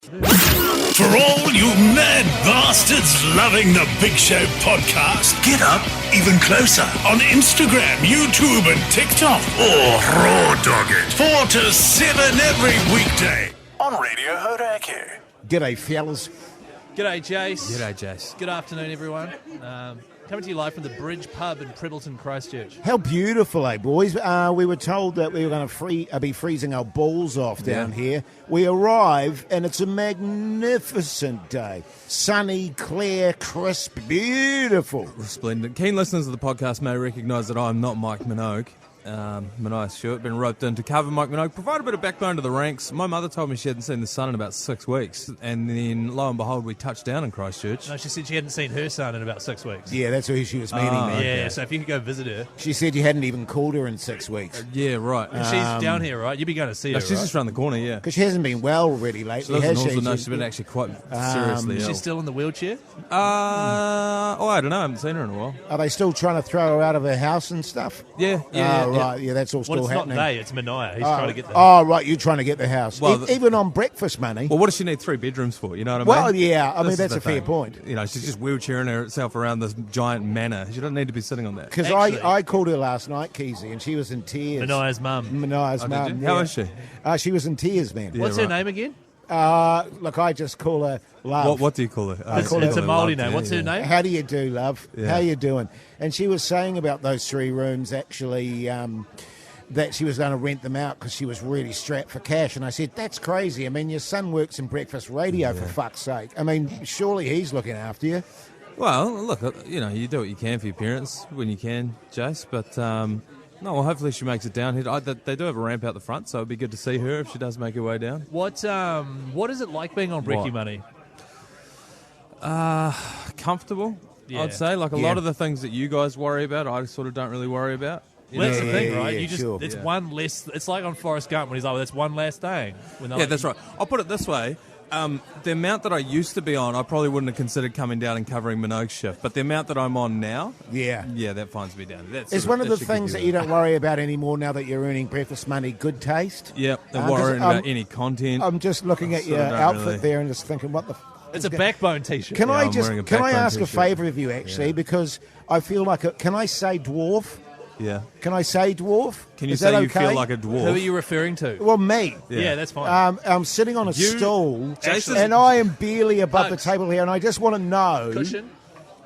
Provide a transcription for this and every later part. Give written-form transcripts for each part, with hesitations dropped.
For all you mad bastards loving the Big Show podcast, get up even closer on Instagram, YouTube and TikTok, or raw dog it 4 to 7 every weekday on Radio Hauraki. G'day, fellas. G'day, Jace. G'day, Jace. Good afternoon, everyone. Coming to you live from the Bridge Pub in Prebbleton, Christchurch. How beautiful, eh, boys? We were told that we were going to be freezing our balls off down here. We arrive, and it's a magnificent day. Sunny, clear, crisp, beautiful. Splendid. Keen listeners of the podcast may recognise that I'm not Mike Minogue. Minogue Stewart, been roped in to cover Mike Minogue, provide a bit of backbone to the ranks. My mother told me she hadn't seen the sun in about 6 weeks, and then lo and behold, we touched down in Christchurch. No, she said she hadn't seen her son in about 6 weeks. Yeah, that's who she was meeting, man. Yeah, so if you could go visit her. She said you hadn't even called her in 6 weeks. Yeah, right. She's down here, right? You'd be going to see her, She's just around the corner, yeah. Because she hasn't been well really lately, She lives has in she? Northern, no, she's been actually quite seriously ill. She's still in the wheelchair? I don't know, I haven't seen her in a while. Are they still trying to throw her out of her house and stuff? Yeah. Right, yeah, that's all still Well, it's happening. not they, it's Mania. He's trying to get the... Oh, right, you're trying to get the house. Well, Even on breakfast money. Well, what does she need 3 bedrooms for, you know what I mean? Well, yeah, I mean, This is that's the a fair thing. point. You know, she's just wheelchairing herself around this giant manor. She doesn't need to be sitting on that. Because Actually- I called her last night, Keyzie, and she was in tears. Mania's mum. Mania's Oh, did mum. you? How is she? She was in tears, man. Yeah. What's her right. name again? Look, I just call her Love. What do you call her? It's call her a Māori Love, name. yeah, What's her yeah. name? How do you do, love? Yeah. How you doing? And she was saying about those 3 rooms, actually, that she was going to rent them out because she was really strapped for cash. And I said, that's crazy. I mean, your son works in breakfast radio, for fuck's sake. I mean, surely he's looking after you. Well, look, you know, you do what you can for your parents when you can, Jace, but no, well, hopefully she makes it down here. They do have a ramp out the front, so it'd be good to see her if she does make her way down. What is it like being on Brekkie What? Money? Comfortable, Yeah. I'd say. Like a lot of the things that you guys worry about, I sort of don't really worry about. You Well, that's know the what I mean? thing, right? yeah, You just sure. it's Yeah. one less. It's like on Forrest Gump when he's like, well, "That's one last thing." When they're Yeah, like, that's right. I'll put it this way. The amount that I used to be on, I probably wouldn't have considered coming down and covering Minogue's shift. But the amount that I'm on now, Yeah. that finds me down. That's It's one of the things that you don't worry about anymore now that you're earning breakfast money, good taste. Yeah, they're 'cause worrying I'm- about any content. I'm just looking at Sort your of don't outfit really- there and just thinking, what the... It's a backbone T-shirt. Can Yeah, I I'm just wearing a can I backbone ask a t-shirt. favour of you actually, Yeah. because I feel like can I say dwarf? Yeah. Can I say dwarf? Can you Is say that you okay? feel like a dwarf? Who are you referring to? Well, me. Yeah, that's fine. I'm sitting on a stool, Jason- and I am barely above Hugs. the table here, and I just want to know. Cushion.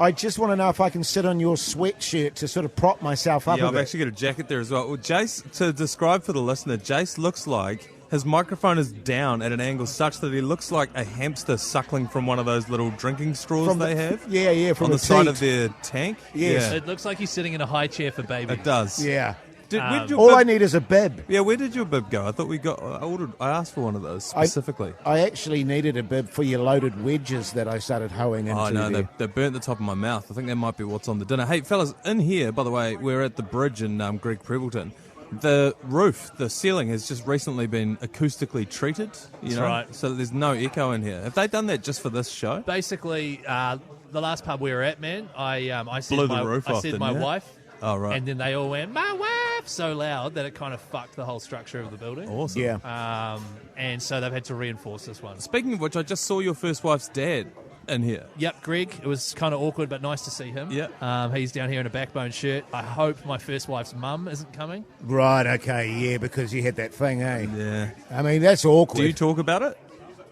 I just want to know if I can sit on your sweatshirt to sort of prop myself up Yeah, a I've bit. actually got a jacket there as well. Well, Jace, to describe for the listener, Jace looks like his microphone is down at an angle such that he looks like a hamster suckling from one of those little drinking straws From they the- have. yeah, from on the the side teat. of their tank. Yes. Yeah, It looks like he's sitting in a high chair for babies. it does. Yeah. Where did your All bib, I need is a bib. Yeah, where did your bib go? I thought I asked for one of those specifically. I actually needed a bib for your loaded wedges that I started hoeing into. Oh, no, there. they burnt the top of my mouth. I think that might be what's on the dinner. Hey, fellas, in here, by the way, we're at the bridge in Greg Prebbleton. The roof, the ceiling, has just recently been acoustically treated. That's right. So that there's no echo in here. Have they done that just for this show? Basically, the last pub we were at, man, I said Blew the roof I off, said didn't my you? wife. Oh, right. And then they all went, "My wife!" so loud that it kind of fucked the whole structure of the building. Awesome. Yeah. And so they've had to reinforce this one. Speaking of which, I just saw your first wife's dad in here. Yep, Greg. It was kind of awkward, but nice to see him. Yeah. He's down here in a backbone shirt. I hope my first wife's mum isn't coming. Right, okay, yeah, because you had that thing, eh? Yeah. I mean, that's awkward. Do you talk about it?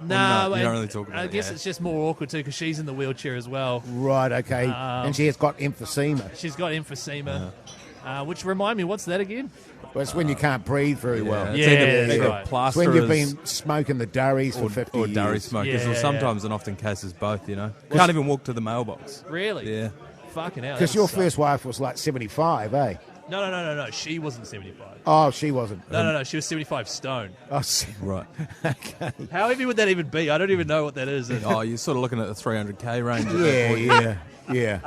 No, you don't really talk about I it, guess yeah. it's just more awkward too because she's in the wheelchair as well. Right, okay. And she has got emphysema. She's got emphysema, which remind me, what's that again? Well, it's when you can't breathe very well. It's Yeah, either that's right. It's plasterers when you've been smoking the durries for 50 or years. durry smokers, Yeah, or yeah. sometimes and often cases both, you know. Can't even walk to the mailbox. Really? Yeah. Fucking hell. Because that your sucks. first wife was like 75, eh? No. She wasn't 75. Oh, she wasn't. No. She was 75 stone. Oh, Right. How heavy would that even be? I don't even know what that is. Oh, you're sort of looking at the 300k range. at that point. yeah.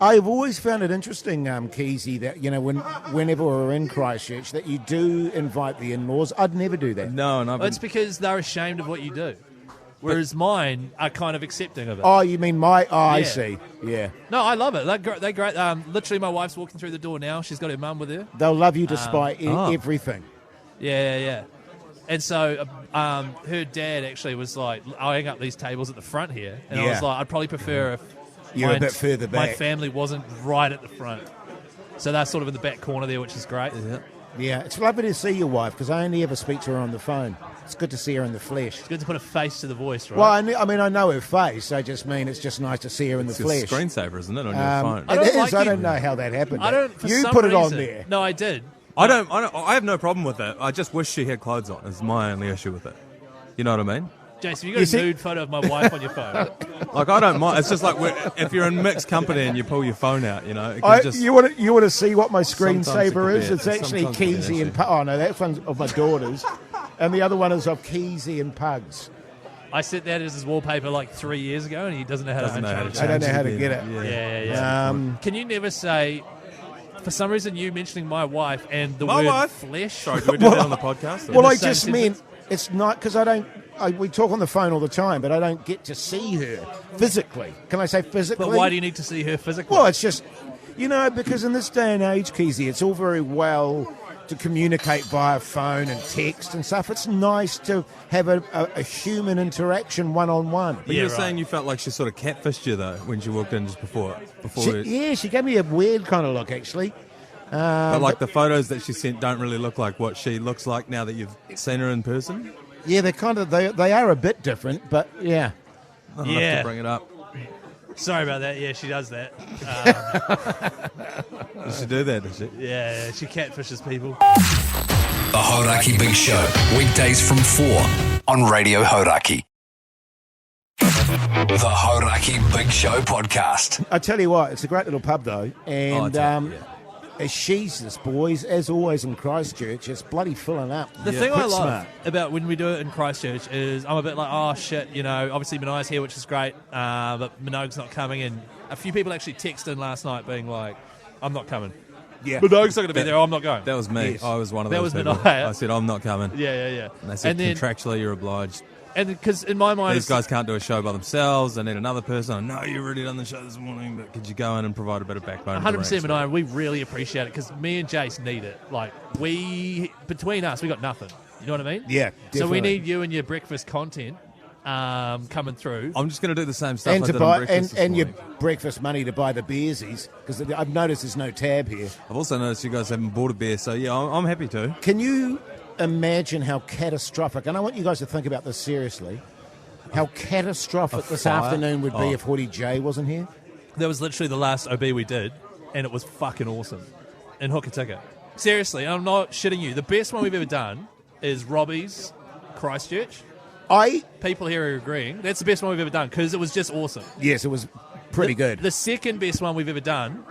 I've always found it interesting, Keyzie, that, you know, whenever we're in Christchurch, that you do invite the in-laws. I'd never do that. No, and I've Well, it's because they're ashamed of what you do. Whereas mine are kind of accepting of it. Oh, you mean my... Oh, I Yeah. see. Yeah. No, I love it. They're great. Literally, my wife's walking through the door now. She's got her mum with her. They'll love you despite everything. Yeah. And so her dad actually was like, eyeing up these tables at the front here. And I Yeah. was like, I'd probably prefer if You're a bit further my back. family wasn't right at the front. So they're sort of in the back corner there, which is great. Yeah. Yeah, it's lovely to see your wife because I only ever speak to her on the phone. It's good to see her in the flesh. It's good to put a face to the voice, right? Well, I know her face. I just mean it's just nice to see her in It's the a flesh. screensaver, isn't it, on your phone? I don't It is. like I you- don't know how that happened. I don't. For You some put it on reason- there. No, I did. I have no problem with it. I just wish she had clothes on. Is my only issue with it. You know what I mean? Jason, you got You a see- nude photo of my wife on your phone. Like, I don't mind. It's just like if you're in mixed company and you pull your phone out, you know. It can I, just, you want to see what my Sometimes it screensaver could is? be- It's actually sometimes it could be Keyzie and actually. oh no, that's one of my daughters, and the other one is of Keyzie and Pugs. I set that as his wallpaper like 3 years ago, and he doesn't know how doesn't to know how to unchange I it. don't know how to change get again. it. Yeah. Can you never say, for some reason, you mentioning my wife and the My word wife? flesh? Sorry, do we do that on the podcast? Well, the I same just sentence? meant it's not because we talk on the phone all the time, but I don't get to see her physically. Can I say physically? But why do you need to see her physically? Well, it's just, because in this day and age, Keyzie, it's all very well to communicate via phone and text and stuff. It's nice to have a human interaction one-on-one. But you were right. saying you felt like she sort of catfished you, though, when she walked in just before. She gave me a weird kind of look, actually. But like the photos that she sent don't really look like what she looks like now that you've seen her in person. Yeah, they are a bit different, but yeah. I'll have Yeah. to bring it up. Sorry about that. Yeah, she does that. Did she do that, did she? Yeah, she catfishes people. The Hauraki Big Show, weekdays from 4 on Radio Hauraki. The Hauraki Big Show podcast. I tell you what, it's a great little pub though, and yeah. as Jesus, boys, as always in Christchurch, it's bloody filling up. The thing I Quite love smart. about when we do it in Christchurch is I'm a bit like, oh shit, obviously Minogue's here, which is great, but Minogue's not coming. And a few people actually texted in last night being like, I'm not coming. Yeah. Minogue's not going to be there, I'm not going. That was me. Yes. I was one of That those was people. Minogue. I said, I'm not coming. Yeah. And they said, And then, contractually, you're obliged. and because in my mind, These it's, guys can't do a show by themselves. They need another person. I know you've already done the show this morning, but could you go in and provide a bit of backbone? to the 100% ranks? Minogue, we really appreciate it because me and Jace need it. Like, between us, we got nothing. You know what I mean? Yeah, So we definitely. need you and your breakfast content coming through. I'm just going to do the same stuff And I to did on buy breakfast this and your morning. breakfast money to buy the beersies, because I've noticed there's no tab here. I've also noticed you guys haven't bought a beer, so yeah, I'm happy to. Can you imagine how catastrophic, and I want you guys to think about this seriously, how catastrophic this fire? afternoon would be Oh. if Haughty J wasn't here? That was literally the last OB we did, and it was fucking awesome. In Hokitika. Seriously, I'm not shitting you. The best one we've ever done is Robbie's Christchurch. People here are agreeing. That's the best one we've ever done because it was just awesome. Yes, it was pretty good. The second best one we've ever done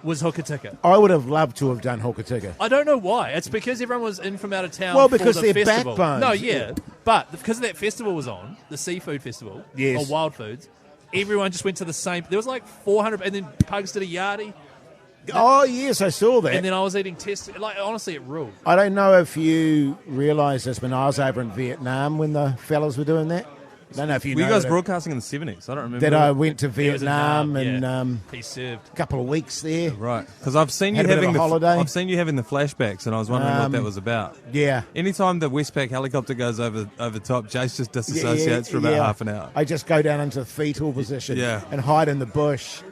was Hokitika. I would have loved to have done Hokitika. I don't know why. It's because everyone was in from out of town. Well, for because the they're festival. backbones. No, yeah, but because that festival was on, the seafood festival, Yes. or wild foods, everyone just went to the same. There was like 400, and then Pugs did a yardie, Oh, yes, I saw that. and then I was eating test. Like honestly, it ruled. I don't know if you realise this, but I was over in Vietnam when the fellas were doing that. I don't know if you Were you know guys that, broadcasting in the 70s? I don't remember. that I went to He was in Vietnam Nam, and yeah. He served. a couple of weeks there. Right, because I've seen you Had a bit of having a holiday. I've seen you having the flashbacks, and I was wondering what that was about. Yeah. Anytime the Westpac helicopter goes over top, Jace just disassociates for about Yeah. half an hour. I just go down into fetal position Yeah. and hide in the bush.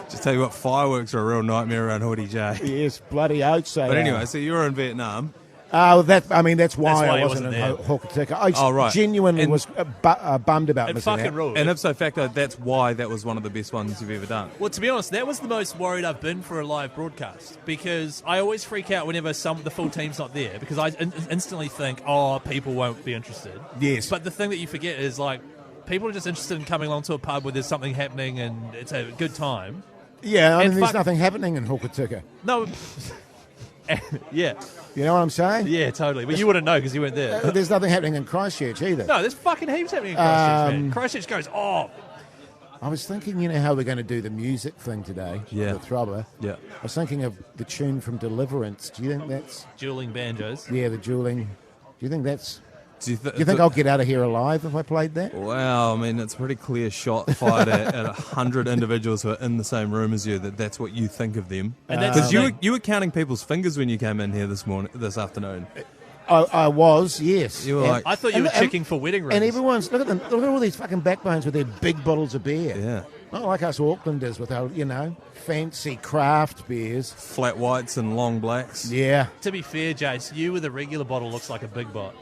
Just tell you what, fireworks are a real nightmare around Haughty J. Yes, bloody oats. But anyway, so you were in Vietnam. that's why That's why I he wasn't wasn't in there. Hokitika. I Oh, right. genuinely And- was bummed about It missing fucking out. ruled. And ipso facto, that's why that was one of the best ones you've ever done. Well, to be honest, that was the most worried I've been for a live broadcast because I always freak out whenever the full team's not there because I instantly think, oh, people won't be interested. Yes. But the thing that you forget is like people are just interested in coming along to a pub where there's something happening and it's a good time. Yeah, I And mean, there's fuck- nothing happening in Hokitika. No, yeah, You know what I'm saying? yeah, totally. But you wouldn't know because you weren't there. There's nothing happening in Christchurch either. No, there's fucking heaps happening in Christchurch, man. Christchurch goes off. I was thinking, how we're going to do the music thing today, Yeah. the throbber. Yeah. I was thinking of the tune from Deliverance. Do you think that's... Dueling banjos. Yeah, the dueling. Do you think that's... Do you, Do you think I'll get out of here alive if I played that? Well, I mean, it's a pretty clear shot fired at 100 individuals who are in the same room as you. That's what you think of them. And that's Because the thing. you were counting people's fingers when you came in here this afternoon. I was, yes. You were And- like- I thought you were checking for wedding rings. And everyone's look at all these fucking backbones with their big bottles of beer. Yeah. Not like us Aucklanders with our, fancy craft beers. Flat whites and long blacks. Yeah. To be fair, Jace, you with a regular bottle looks like a big bot.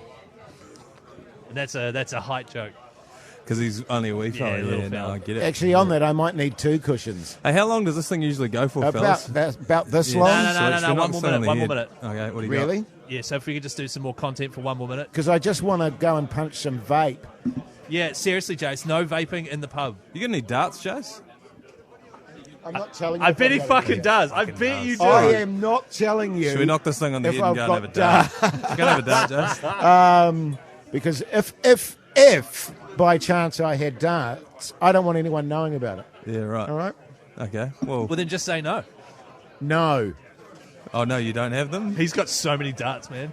And that's a height joke. Because he's only a wee fella. Yeah, little No, fella. I get it. Actually, on that, I might need 2 cushions. Hey, how long does this thing usually go for, fellas? About this Yeah. long. No, So it's one not more still on minute, the one more head. minute. Okay, what do you Really? got? Yeah, so if we could just do some more content for one more minute. Because I just want to go and punch some vape. Yeah, seriously, Jace, no vaping in the pub. You got any darts, Jace? I'm not telling you. I if bet I've he got fucking it. does. I bet you do. I am not telling you. Should we knock this thing on the if head and I've go and have a got dart? Go and have a dart, Jace. Because if by chance I had darts, I don't want anyone knowing about it. Yeah, right. All right? Okay, well... Well, then just say no. No. Oh, no, you don't have them? He's got so many darts, man.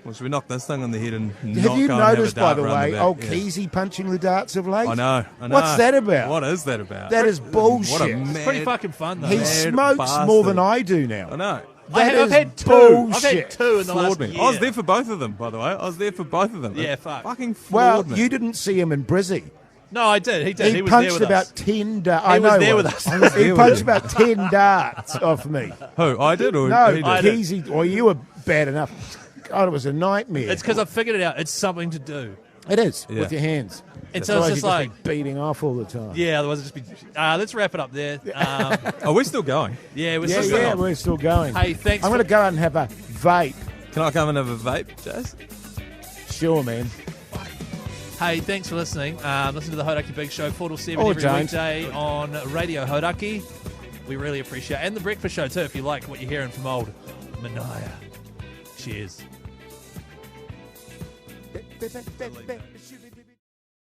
Well, should we knock this thing on the head and not Have you go and have a noticed, by dart the round way, back? old Yeah. Keyzie punching the darts of late? I know. What's that about? What is that about? That is bullshit. What a mad... Pretty fucking fun, though. He mad smokes bastard. more than I do now. I know. That I've is had 2. bullshit. I've had 2 in the last Floored me. year. I was there for both of them, by the way. I was there for both of them. Yeah, It fuck. Fucking Well, floored me. you didn't see him in Brizzy. No, I did. He did. He He was there punched with about us. 10 darts. He was there with us. He punched about 10 darts off me. Who? I did or No, he did? I did. Keyzie, or you were bad enough. God, it was a nightmare. It's because I figured it out. It's something to do. It is, Yeah. with your hands. And so it's Otherwise just you'd like, be beating off all the time. yeah, otherwise it'd just be. Let's wrap it up there. Oh, we're still going. Yeah, we're Yeah, still going. we're still going. Hey, thanks I'm for- going to go out and have a vape. Can I come and have a vape, Jazz? Sure, man. Hey, thanks for listening. Listen to the Hauraki Big Show 4 to 7 Or every don't. weekday on Radio Hauraki. We really appreciate it. And the breakfast show too, if you like what you're hearing from old Minogue. Cheers.